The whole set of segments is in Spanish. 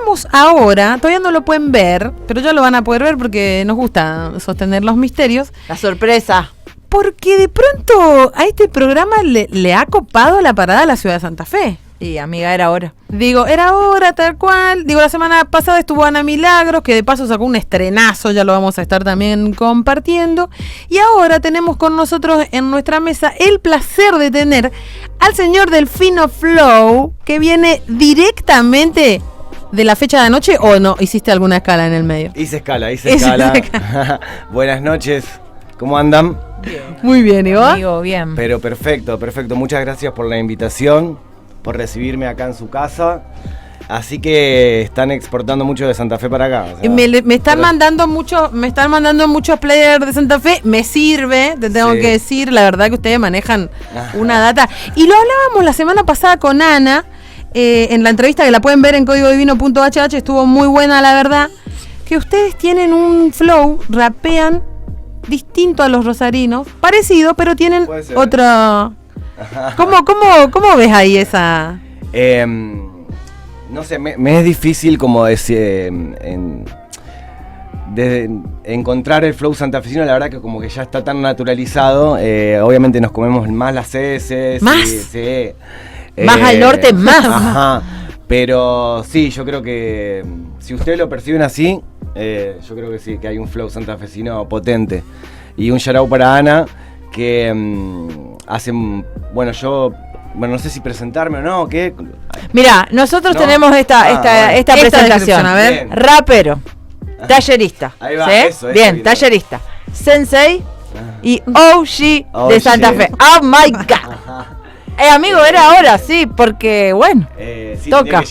estamos ahora, todavía no lo pueden ver, pero ya lo van a poder ver porque nos gusta sostener los misterios. La sorpresa. Porque de pronto a este programa le ha copado la parada a la ciudad de Santa Fe. Y amiga, era hora. Digo, era hora, tal cual. Digo, la semana pasada estuvo Ana Milagros, que de paso sacó un estrenazo, ya lo vamos a estar también compartiendo. Y ahora tenemos con nosotros en nuestra mesa el placer de tener al señor Delfino Flow, que viene directamente de la fecha de anoche, ¿o no? ¿Hiciste alguna escala en el medio? Hice escala. Buenas noches, ¿cómo andan? Bien. Muy bien, ¿y vos? Amigo, bien. Pero perfecto. Muchas gracias por la invitación, por recibirme acá en su casa. Así que están exportando mucho de Santa Fe para acá. O sea, me están mandando muchos players de Santa Fe. Me sirve, te tengo que decir, la verdad que ustedes manejan una data. Y lo hablábamos la semana pasada con Ana, en la entrevista que la pueden ver en códigodivino.hh, estuvo muy buena, la verdad, que ustedes tienen un flow, rapean distinto a los rosarinos, parecido, pero tienen otra... ¿Cómo ves ahí esa...? No sé, me es difícil como decir, encontrar el flow santafesino, la verdad que como que ya está tan naturalizado, obviamente nos comemos más las heces. ¿Más? Sí, más al norte, más. Ajá, pero sí, yo creo que si ustedes lo perciben así, yo creo que sí, que hay un flow santafesino potente. Y un shout out para Ana, que no sé si presentarme o no, ¿qué? Mirá, nosotros tenemos esta presentación. A ver. Bien. Rapero, tallerista. Ahí va, ¿sí? eso, bien, tallerista. Sensei y OG de Santa Fe. Oh my God. Amigo, era ahora, sí, porque bueno, sí, toca.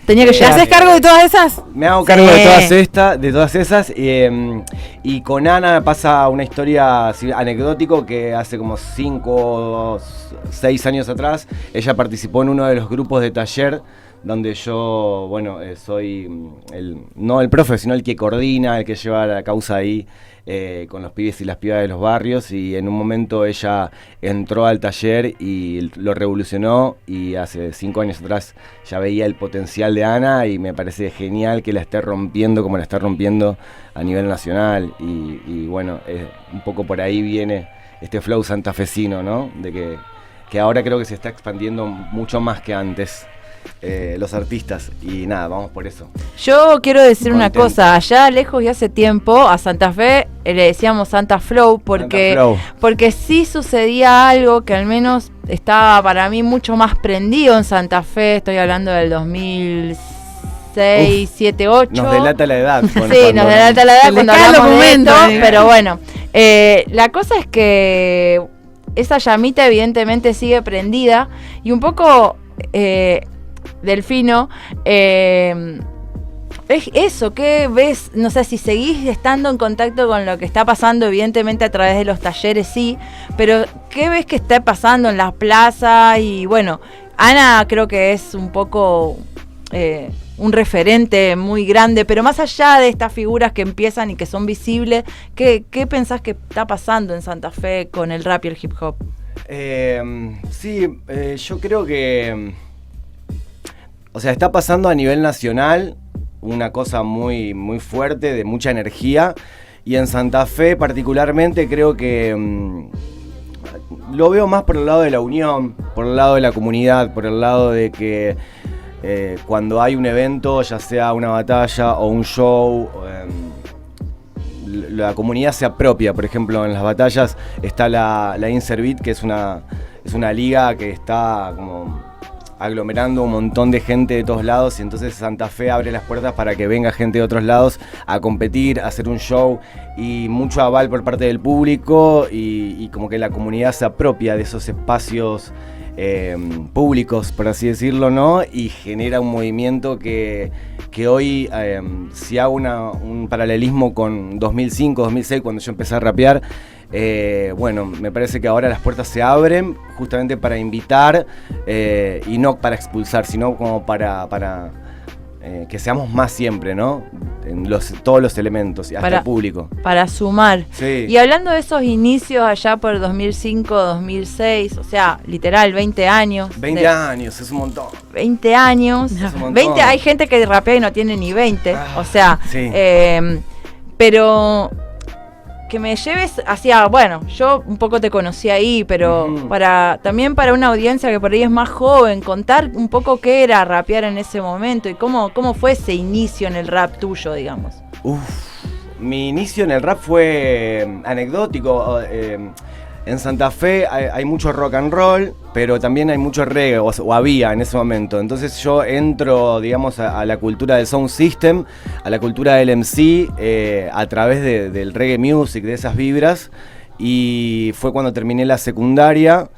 Tenía que llegar. ¿Te haces cargo de todas esas? Me hago cargo de todas esas. Y con Ana pasa una historia anecdótico que hace como 5 o 6 años atrás ella participó en uno de los grupos de taller donde yo, soy no el profe, sino el que coordina, el que lleva la causa ahí con los pibes y las pibas de los barrios. Y en un momento ella entró al taller y lo revolucionó, y hace 5 años atrás ya veía el potencial de Ana, y me parece genial que la esté rompiendo como la está rompiendo a nivel nacional. Y bueno, un poco por ahí viene este flow santafesino, ¿no? De que ahora creo que se está expandiendo mucho más que antes. Los artistas, y nada, vamos por eso. Yo quiero decir una cosa, allá lejos y hace tiempo a Santa Fe le decíamos Santa Flow porque sí sucedía algo que al menos estaba para mí mucho más prendido en Santa Fe. Estoy hablando del 2006, 7, 8. Nos delata la edad. Sí, nos delata la edad cuando hablamos de esto, pero bueno, la cosa es que esa llamita evidentemente sigue prendida, y un poco... Delfino, es eso, ¿qué ves? No sé si seguís estando en contacto con lo que está pasando, evidentemente a través de los talleres, sí, pero ¿qué ves que está pasando en las plazas? Y bueno, Ana creo que es un poco un referente muy grande, pero más allá de estas figuras que empiezan y que son visibles, ¿qué pensás que está pasando en Santa Fe con el rap y el hip hop? Yo creo que... O sea, está pasando a nivel nacional una cosa muy, muy fuerte, de mucha energía, y en Santa Fe particularmente creo que lo veo más por el lado de la unión, por el lado de la comunidad, por el lado de que cuando hay un evento, ya sea una batalla o un show, la comunidad se apropia. Por ejemplo, en las batallas está la Inservit, que es una liga que está como aglomerando un montón de gente de todos lados, y entonces Santa Fe abre las puertas para que venga gente de otros lados a competir, a hacer un show, y mucho aval por parte del público, y como que la comunidad se apropia de esos espacios públicos, por así decirlo, ¿no? Y genera un movimiento que hoy, si hago un paralelismo con 2005, 2006, cuando yo empecé a rapear, me parece que ahora las puertas se abren justamente para invitar, y no para expulsar, sino como para que seamos más siempre, ¿no? todos los elementos, y hasta el público. Para sumar. Sí. Y hablando de esos inicios allá por 2005, 2006, o sea, literal, 20 años. 20 años, es un montón. 20 años. Es un montón. 20, hay gente que rapea y no tiene ni 20, o sea, sí. Pero que me lleves hacia, bueno, yo un poco te conocí ahí, pero también para una audiencia que por ahí es más joven, contar un poco qué era rapear en ese momento y cómo fue ese inicio en el rap tuyo, digamos. Mi inicio en el rap fue anecdótico. En Santa Fe hay mucho rock and roll, pero también hay mucho reggae, o había en ese momento. Entonces yo entro, digamos, a la cultura del sound system, a la cultura del MC, a través del reggae music, de esas vibras. Y fue cuando terminé la secundaria,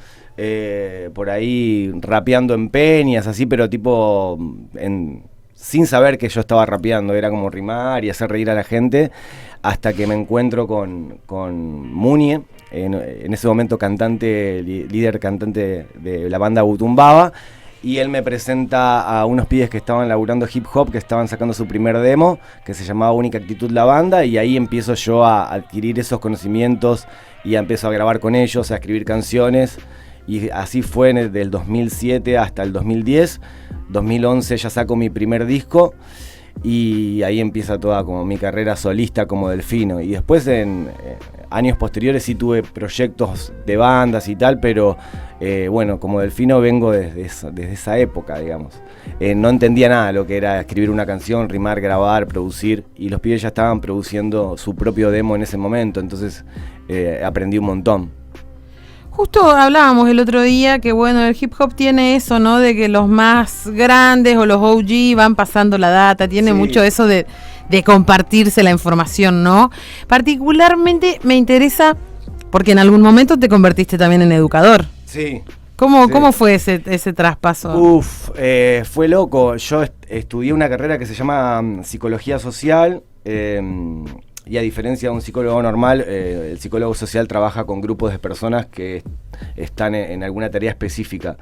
por ahí rapeando en peñas, así, pero tipo sin saber que yo estaba rapeando. Era como rimar y hacer reír a la gente, hasta que me encuentro con Munie, en ese momento líder cantante de la banda Butumbaba, y él me presenta a unos pibes que estaban laburando hip hop, que estaban sacando su primer demo, que se llamaba Única Actitud la Banda, y ahí empiezo yo a adquirir esos conocimientos y empiezo a grabar con ellos, a escribir canciones, y así fue del 2007 hasta el 2010. 2011 ya saco mi primer disco, y ahí empieza toda como mi carrera solista como Delfino. Y después en años posteriores sí tuve proyectos de bandas y tal, pero bueno, como Delfino vengo desde esa época, digamos. No entendía nada lo que era escribir una canción, rimar, grabar, producir, y los pibes ya estaban produciendo su propio demo en ese momento, entonces aprendí un montón. Justo hablábamos el otro día que, bueno, el hip hop tiene eso, ¿no? De que los más grandes o los OG van pasando la data, tiene mucho eso de compartirse la información, ¿no? Particularmente me interesa, porque en algún momento te convertiste también en educador. Sí. ¿Cómo fue ese traspaso? Fue loco. Yo estudié una carrera que se llama Psicología Social, y a diferencia de un psicólogo normal, el psicólogo social trabaja con grupos de personas que están en alguna tarea específica.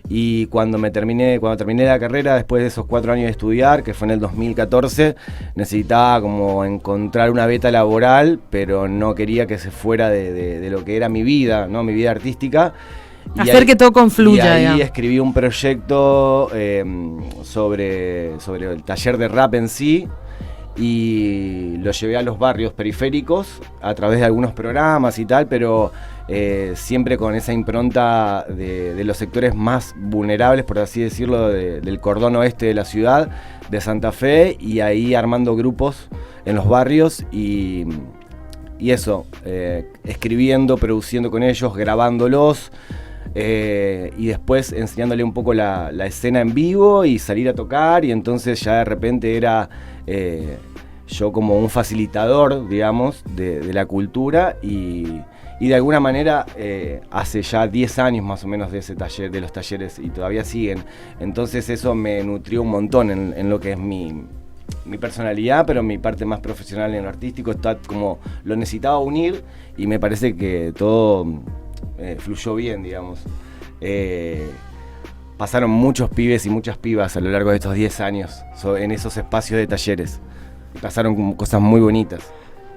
Y cuando terminé la carrera, después de esos 4 años de estudiar, que fue en el 2014, necesitaba como encontrar una beta laboral, pero no quería que se fuera de lo que era mi vida, ¿no? Mi vida artística. Hacer que todo confluya. Y ahí digamos. Escribí un proyecto sobre el taller de rap en sí, y lo llevé a los barrios periféricos a través de algunos programas y tal, pero siempre con esa impronta de los sectores más vulnerables, por así decirlo, del cordón oeste de la ciudad de Santa Fe, y ahí armando grupos en los barrios y eso, escribiendo, produciendo con ellos, grabándolos, y después enseñándole un poco la escena en vivo y salir a tocar, y entonces ya de repente era yo como un facilitador, digamos, de la cultura, y de alguna manera hace ya 10 años más o menos de ese taller, de los talleres, y todavía siguen. Entonces eso me nutrió un montón en lo que es mi personalidad, pero mi parte más profesional en lo artístico está como lo necesitaba unir, y me parece que todo fluyó bien, digamos. Pasaron muchos pibes y muchas pibas a lo largo de estos 10 años en esos espacios de talleres. Pasaron cosas muy bonitas.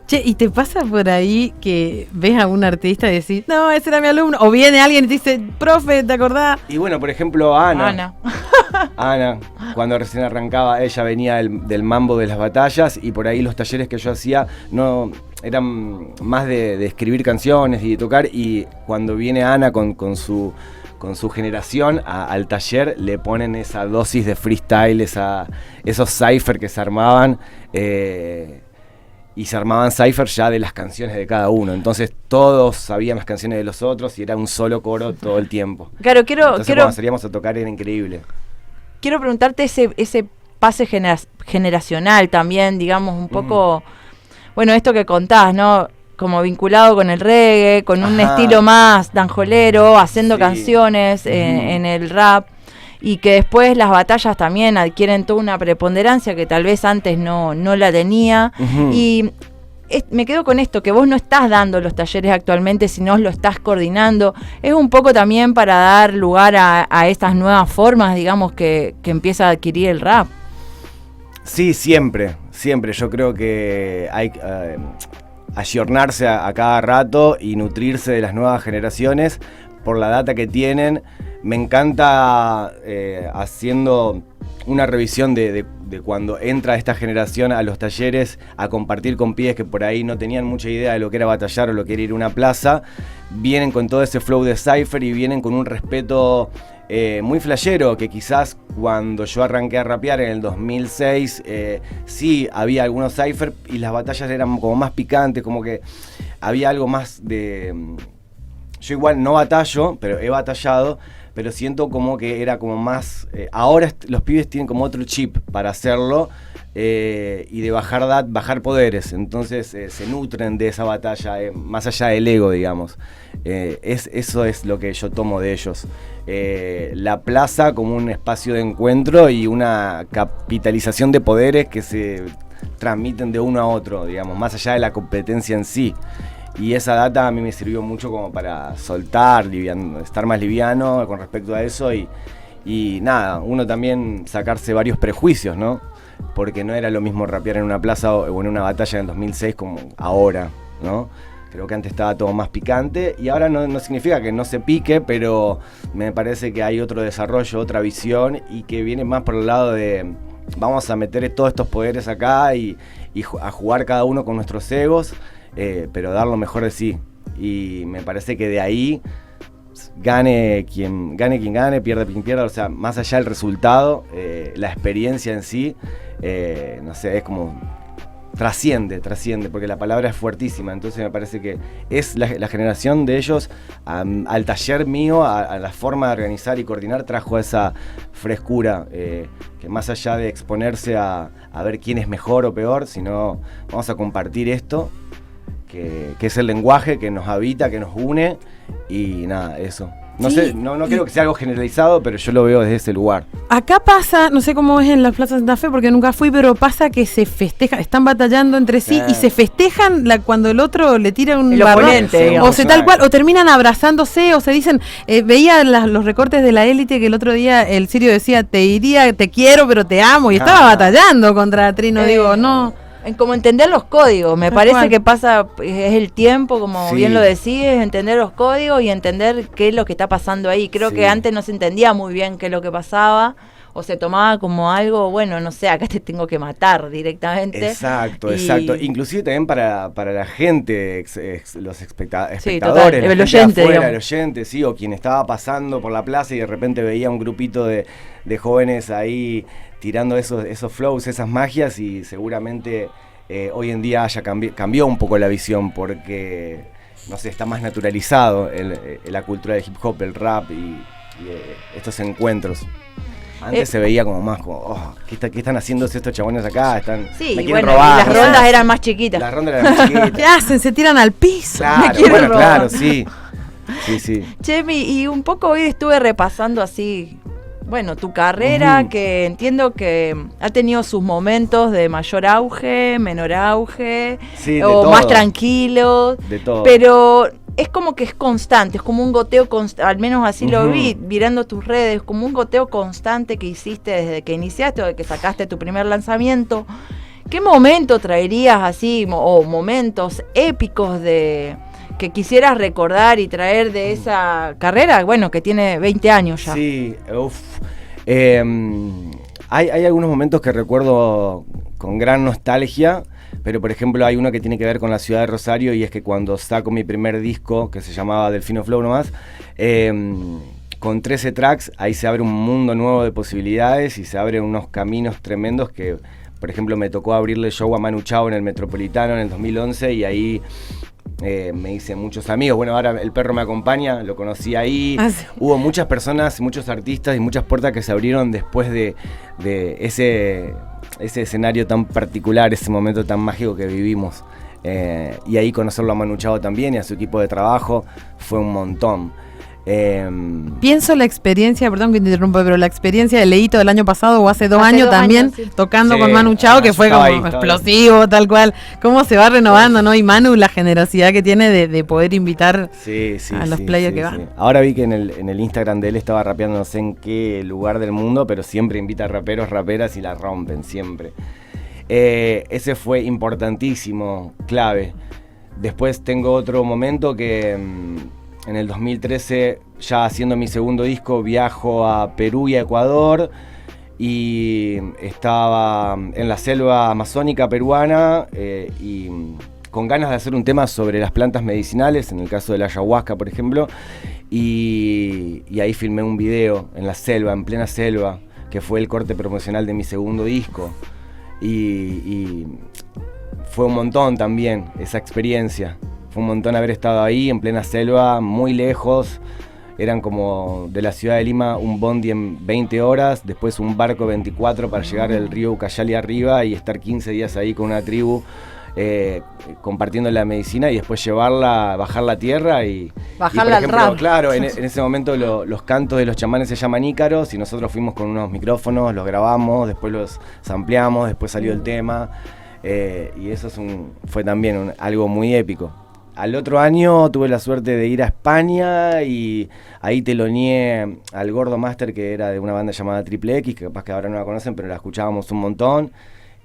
Che, ¿y te pasa por ahí que ves a un artista y decís, no, ese era mi alumno? O viene alguien y te dice, profe, ¿te acordás? Y bueno, por ejemplo, Ana, cuando recién arrancaba, ella venía del mambo de las batallas, y por ahí los talleres que yo hacía no eran más de escribir canciones y de tocar, y cuando viene Ana con su generación al taller, le ponen esa dosis de freestyle, esos cypher que se armaban, y se armaban cypher ya de las canciones de cada uno. Entonces todos sabían las canciones de los otros y era un solo coro todo el tiempo. Claro, Entonces cuando salíamos a tocar era increíble. Quiero preguntarte ese pase generacional también, digamos, un poco, bueno, esto que contás, ¿no? Como vinculado con el reggae, con un estilo más danjolero, haciendo canciones en el rap, y que después las batallas también adquieren toda una preponderancia que tal vez antes no la tenía. Y me quedo con esto, que vos no estás dando los talleres actualmente, sino lo estás coordinando. Es un poco también para dar lugar a estas nuevas formas, digamos, que empieza a adquirir el rap. Sí, siempre. Yo creo que hay ayornarse a cada rato y nutrirse de las nuevas generaciones por la data que tienen. Me encanta haciendo una revisión de cuando entra esta generación a los talleres a compartir con pibes que por ahí no tenían mucha idea de lo que era batallar o lo que era ir a una plaza. Vienen con todo ese flow de cypher y vienen con un respeto muy flashero, que quizás cuando yo arranqué a rapear en el 2006 sí había algunos cypher y las batallas eran como más picantes, como que había algo más de... Yo igual no batallo, pero he batallado, pero siento como que era como más... ahora los pibes tienen como otro chip para hacerlo y de bajar poderes, entonces se nutren de esa batalla, más allá del ego, digamos. Eso es lo que yo tomo de ellos. La plaza como un espacio de encuentro y una capitalización de poderes que se transmiten de uno a otro, digamos, más allá de la competencia en sí. Y esa data a mí me sirvió mucho como para soltar, estar más liviano con respecto a eso y nada, uno también sacarse varios prejuicios, ¿no? Porque no era lo mismo rapear en una plaza o en una batalla en el 2006 como ahora, ¿no? Creo que antes estaba todo más picante y ahora no significa que no se pique, pero me parece que hay otro desarrollo, otra visión y que viene más por el lado de vamos a meter todos estos poderes acá y a jugar cada uno con nuestros egos, pero dar lo mejor de sí. Y me parece que de ahí gane quien gane, pierda quien pierda, o sea, más allá del resultado, la experiencia en sí, no sé, es como... trasciende, porque la palabra es fuertísima, entonces me parece que es la generación de ellos al taller mío, a la forma de organizar y coordinar, trajo esa frescura, que más allá de exponerse a ver quién es mejor o peor, sino vamos a compartir esto, que es el lenguaje que nos habita, que nos une, y nada, eso. No sé, no creo que sea algo generalizado, pero yo lo veo desde ese lugar. Acá pasa, no sé cómo es en las plazas de Santa Fe porque nunca fui, pero pasa que se festejan, están batallando entre sí y se festejan cuando el otro le tira un balón, o se tal cual, o terminan abrazándose, o se dicen, veía los recortes de La Élite que el otro día el Sirio decía, te quiero, pero te amo, y estaba batallando contra Trino, digo, no... Como entender los códigos, me parece que pasa, es el tiempo, como bien lo decís, entender los códigos y entender qué es lo que está pasando ahí. Creo que antes no se entendía muy bien qué es lo que pasaba, o se tomaba como algo, bueno, no sé, acá te tengo que matar directamente. Exacto. Inclusive también para la gente, los espectadores, el oyente, afuera, el oyente, sí, o quien estaba pasando por la plaza y de repente veía un grupito de jóvenes ahí tirando esos flows, esas magias, y seguramente hoy en día cambió un poco la visión porque, no sé, está más naturalizado la cultura del hip hop, el rap y estos encuentros. Antes se veía como más como, ¿qué están haciendo estos chabones acá? Me quieren robar. Y las rondas eran más chiquitas. ¿Qué hacen? Se tiran al piso. Claro, claro, sí. Chemi, y un poco hoy estuve repasando así, bueno, tu carrera, que entiendo que ha tenido sus momentos de mayor auge, menor auge, o más tranquilo. De todo. Pero es como que es constante, es como un goteo constante, al menos así lo vi mirando tus redes, como un goteo constante que hiciste desde que iniciaste o de que sacaste tu primer lanzamiento. ¿Qué momento traerías así, o momentos épicos que quisieras recordar y traer de esa carrera, bueno, que tiene 20 años ya? Sí, hay algunos momentos que recuerdo con gran nostalgia, pero por ejemplo hay uno que tiene que ver con la ciudad de Rosario, y es que cuando saco mi primer disco, que se llamaba Delfino Flow nomás, con 13 tracks, ahí se abre un mundo nuevo de posibilidades y se abren unos caminos tremendos que, por ejemplo, me tocó abrirle show a Manu Chao en el Metropolitano en el 2011, y ahí me hice muchos amigos. Bueno, ahora el perro me acompaña, lo conocí ahí. Hubo muchas personas, muchos artistas y muchas puertas que se abrieron después de ese escenario tan particular, ese momento tan mágico que vivimos. Y ahí conocerlo a Manu Chao también y a su equipo de trabajo fue un montón. Pienso la experiencia, perdón que te interrumpa, pero la experiencia de Leito del año pasado o hace 2 Hace años 2 también, años, sí. tocando Sí, con Manu Chao, que fue como estaba explosivo, tal cual. Cómo se va renovando, ¿no? Y Manu, la generosidad que tiene de poder invitar a los players que van. Ahora vi que en el Instagram de él estaba rapeando, no sé en qué lugar del mundo, pero siempre invita a raperos, raperas y la rompen, siempre. Ese fue importantísimo, clave. Después tengo otro momento que en el 2013, ya haciendo mi segundo disco, viajo a Perú y a Ecuador y estaba en la selva amazónica peruana y con ganas de hacer un tema sobre las plantas medicinales, en el caso de la ayahuasca, por ejemplo, y ahí filmé un video en la selva, en plena selva, que fue el corte promocional de mi segundo disco. Y fue un montón también esa experiencia. Fue un montón haber estado ahí en plena selva, muy lejos. Eran como de la ciudad de Lima un bondi en 20 horas, después un barco 24 para llegar al río Ucayali arriba y estar 15 días ahí con una tribu compartiendo la medicina y después llevarla, bajar la tierra y... Bajarla al rap. Claro, en ese momento los cantos de los chamanes se llaman ícaros y nosotros fuimos con unos micrófonos, los grabamos, después los sampleamos, después salió el tema y eso fue también algo muy épico. Al otro año tuve la suerte de ir a España y ahí teloneé al Gordo Master, que era de una banda llamada Triple X, que capaz que ahora no la conocen, pero la escuchábamos un montón.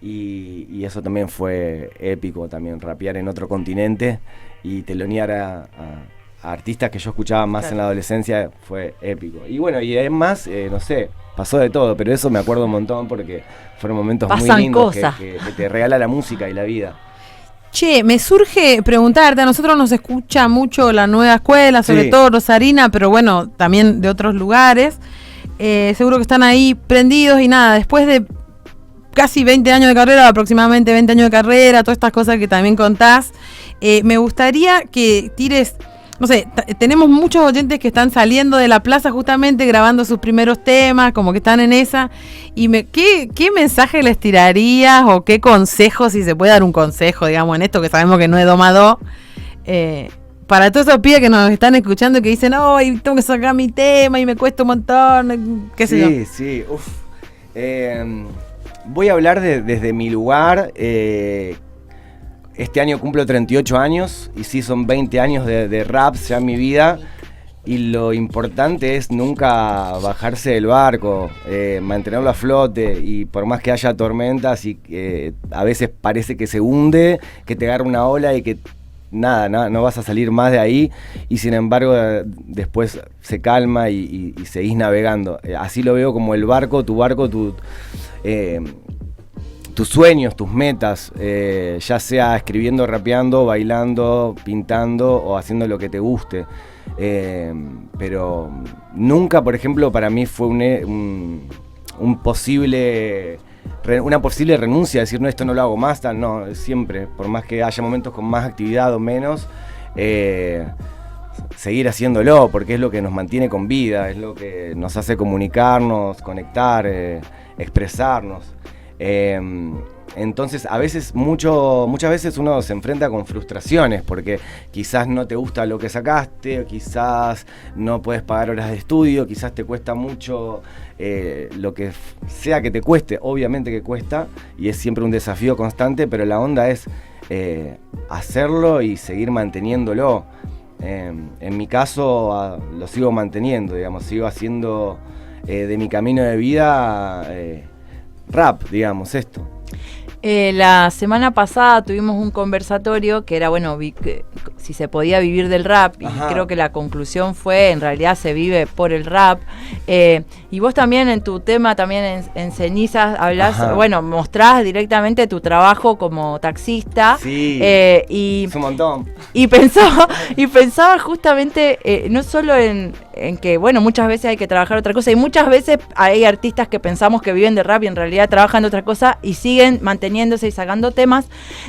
Y eso también fue épico, también rapear en otro continente y telonear a artistas que yo escuchaba más en la adolescencia fue épico. Y bueno, y además, no sé, pasó de todo, pero eso me acuerdo un montón porque fueron momentos muy lindos que te regala la música y la vida. Che, me surge preguntarte, a nosotros nos escucha mucho la nueva escuela, sobre todo Rosarina, pero bueno, también de otros lugares. Seguro que están ahí prendidos y nada, después de casi 20 años de carrera, aproximadamente 20 años de carrera, todas estas cosas que también contás, me gustaría que tires, no sé, tenemos muchos oyentes que están saliendo de la plaza justamente grabando sus primeros temas, como que están en esa, y ¿qué mensaje les tirarías o qué consejo, si se puede dar un consejo, digamos, en esto que sabemos que no es domado, para todos esos pibes que nos están escuchando y que dicen, ¡ay, tengo que sacar mi tema y me cuesta un montón! ¿Qué sé yo? Sí, voy a hablar desde mi lugar. Este año cumplo 38 años y sí son 20 años de rap ya en mi vida y lo importante es nunca bajarse del barco, mantenerlo a flote y por más que haya tormentas y a veces parece que se hunde, que te agarra una ola y que nada, no vas a salir más de ahí y sin embargo después se calma y seguís navegando. Así lo veo como el barco, tus sueños, tus metas, ya sea escribiendo, rapeando, bailando, pintando o haciendo lo que te guste. Pero nunca, por ejemplo, para mí fue una posible renuncia, decir, no, esto no lo hago más, no, siempre, por más que haya momentos con más actividad o menos, seguir haciéndolo, porque es lo que nos mantiene con vida, es lo que nos hace comunicarnos, conectar, expresarnos. Entonces muchas veces uno se enfrenta con frustraciones porque quizás no te gusta lo que sacaste, o quizás no puedes pagar horas de estudio, quizás te cuesta mucho lo que sea que te cueste, obviamente que cuesta y es siempre un desafío constante, pero la onda es hacerlo y seguir manteniéndolo. En mi caso lo sigo manteniendo, digamos, sigo haciendo de mi camino de vida rap, digamos, esto. La semana pasada tuvimos un conversatorio que era, bueno, si se podía vivir del rap, y creo que la conclusión fue, en realidad se vive por el rap. Y vos también en tu tema, también en Cenizas, hablás, bueno, mostrás directamente tu trabajo como taxista. Sí, es un montón. Y pensaba justamente, no solo en que, bueno, muchas veces hay que trabajar otra cosa, y muchas veces hay artistas que pensamos que viven de rap y en realidad trabajan de otra cosa y siguen manteniéndose y sacando temas.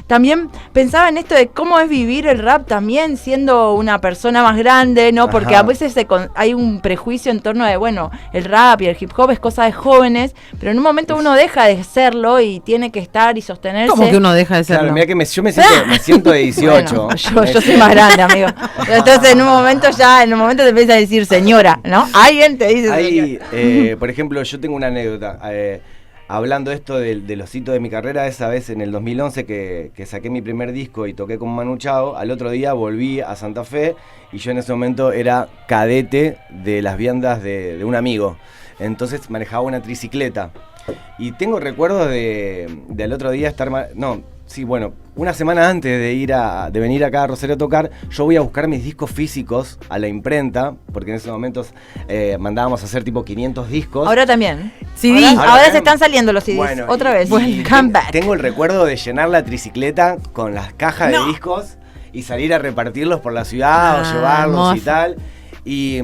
También pensaba en esto de cómo es vivir el rap también siendo una persona más grande, ¿no? Porque a veces hay un prejuicio en torno de, bueno, el rap y el hip hop es cosa de jóvenes, pero en un momento uno deja de serlo y tiene que estar y sostenerse. ¿Cómo que uno deja de serlo? Claro, mira que yo me siento de 18. Bueno, yo soy más grande, amigo. Entonces en un momento te empieza a decir señor. señora, ¿no? Alguien te dice Ahí, señora. por ejemplo, yo tengo una anécdota. Hablando esto de los hitos de mi carrera, esa vez en el 2011 que saqué mi primer disco y toqué con Manu Chao, al otro día volví a Santa Fe y yo en ese momento era cadete de las viandas de un amigo. Entonces manejaba una tricicleta. Y tengo recuerdos del otro día estar... una semana antes de venir acá a Rosario a tocar, yo voy a buscar mis discos físicos a la imprenta, porque en esos momentos mandábamos a hacer tipo 500 discos. Ahora también. CD. Ahora se están saliendo los CDs. Bueno, otra vez. Comeback. Tengo el recuerdo de llenar la tricicleta con las cajas de discos y salir a repartirlos por la ciudad o llevarlos hermoso. y tal. Y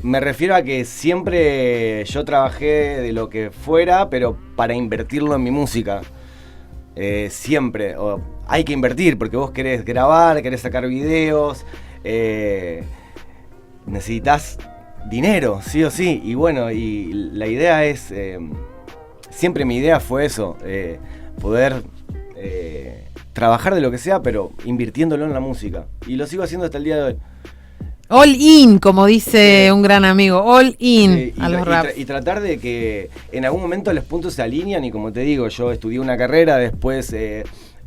me refiero a que siempre yo trabajé de lo que fuera, pero para invertirlo en mi música. Siempre. Hay que invertir porque vos querés grabar, querés sacar videos, necesitas dinero, sí o sí. Y bueno, y la idea es, siempre mi idea fue eso, poder trabajar de lo que sea, pero invirtiéndolo en la música. Y lo sigo haciendo hasta el día de hoy. All in, como dice un gran amigo, all in a los raps. Y tratar de que en algún momento los puntos se alinean y como te digo, yo estudié una carrera, después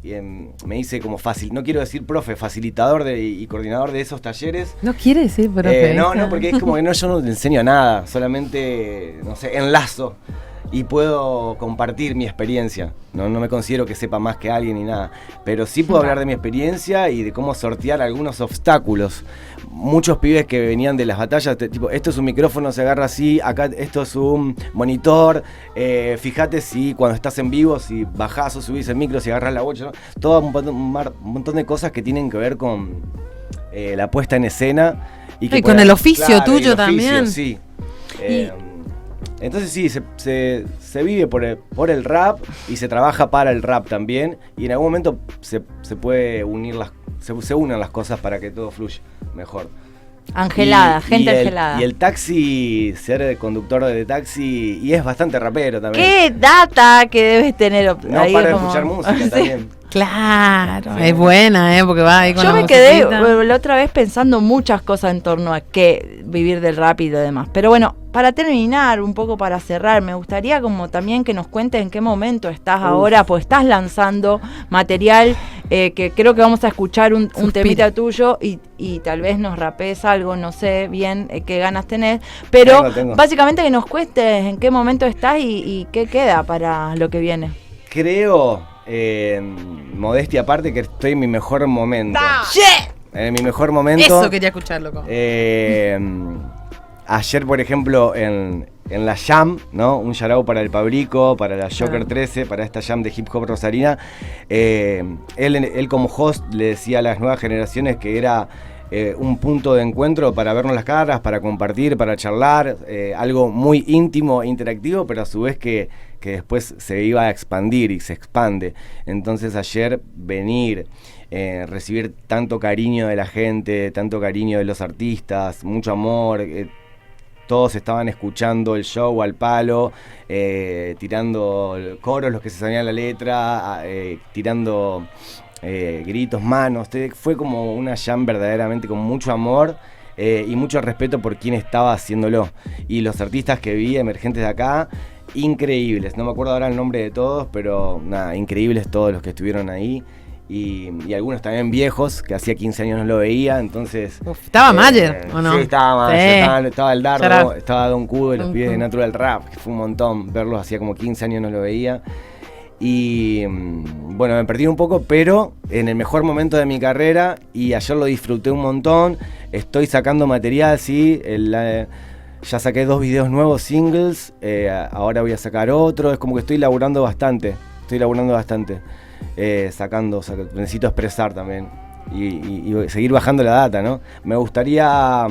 me hice como no quiero decir profe, facilitador y coordinador de esos talleres. ¿No quiere decir profe? No, porque es como que yo no le enseño nada, solamente, no sé, enlazo. Y puedo compartir mi experiencia. No me considero que sepa más que alguien ni nada. Pero sí puedo hablar de mi experiencia y de cómo sortear algunos obstáculos. Muchos pibes que venían de las batallas, tipo, esto es un micrófono, se agarra así, acá esto es un monitor. Fíjate si cuando estás en vivo, si bajás o subís el micro, si agarrás la bocha, ¿no? Todo un montón de cosas que tienen que ver con la puesta en escena. Y con el oficio tuyo también. Sí. Entonces sí, se vive por el rap y se trabaja para el rap también. Y en algún momento se puede unir se unen las cosas para que todo fluya mejor. Angelada, gente angelada. Y el taxi, ser conductor de taxi, y es bastante rapero también. ¿Qué data que debes tener? No para de escuchar música también. Claro, sí. Es buena, porque va ahí con yo me quedé la otra vez pensando muchas cosas en torno a qué vivir del rap y lo demás. Pero bueno, para terminar, un poco para cerrar, me gustaría como también que nos cuentes en qué momento estás ahora, pues estás lanzando material que creo que vamos a escuchar un temita tuyo y tal vez nos rapees algo, no sé bien qué ganas tenés, pero tengo. Básicamente que nos cuentes en qué momento estás y qué queda para lo que viene. Creo, modestia aparte, que estoy en mi mejor momento. En mi mejor momento. Eso quería escuchar, loco. Ayer, por ejemplo, en la Jam, ¿no? Un shout-out para el Pabrico, para la Joker 13, para esta Jam de hip hop rosarina. Él como host le decía a las nuevas generaciones que era un punto de encuentro para vernos las caras, para compartir, para charlar, algo muy íntimo e interactivo, pero a su vez que después se iba a expandir y se expande. Entonces ayer venir, recibir tanto cariño de la gente, tanto cariño de los artistas, mucho amor, todos estaban escuchando el show al palo, tirando coros, los que se sabían la letra, tirando gritos, manos. Fue como una jam verdaderamente con mucho amor y mucho respeto por quien estaba haciéndolo. Y los artistas que vi emergentes de acá, increíbles. No me acuerdo ahora el nombre de todos, pero nada, increíbles todos los que estuvieron ahí. Y algunos también viejos, que hacía 15 años no lo veía, entonces... ¿Estaba Mayer o no? Sí, estaba Mayer, estaba el Dardo, Charap. estaba Don Cudo y los pibes de Natural Rap, que fue un montón verlos, hacía como 15 años no lo veía. Y bueno, me perdí un poco, pero en el mejor momento de mi carrera, y ayer lo disfruté un montón. Estoy sacando material, sí, ya saqué 2 videos nuevos, singles, ahora voy a sacar otro, es como que estoy laburando bastante. Necesito expresar también y seguir bajando la data, ¿no? Me gustaría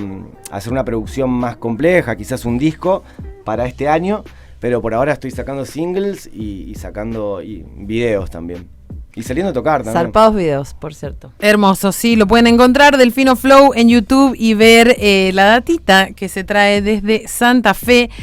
hacer una producción más compleja, quizás un disco para este año, pero por ahora estoy sacando singles y sacando videos también. Y saliendo a tocar también. Zarpados videos, por cierto. Hermoso, sí, lo pueden encontrar Delfino Flow en YouTube y ver la datita que se trae desde Santa Fe.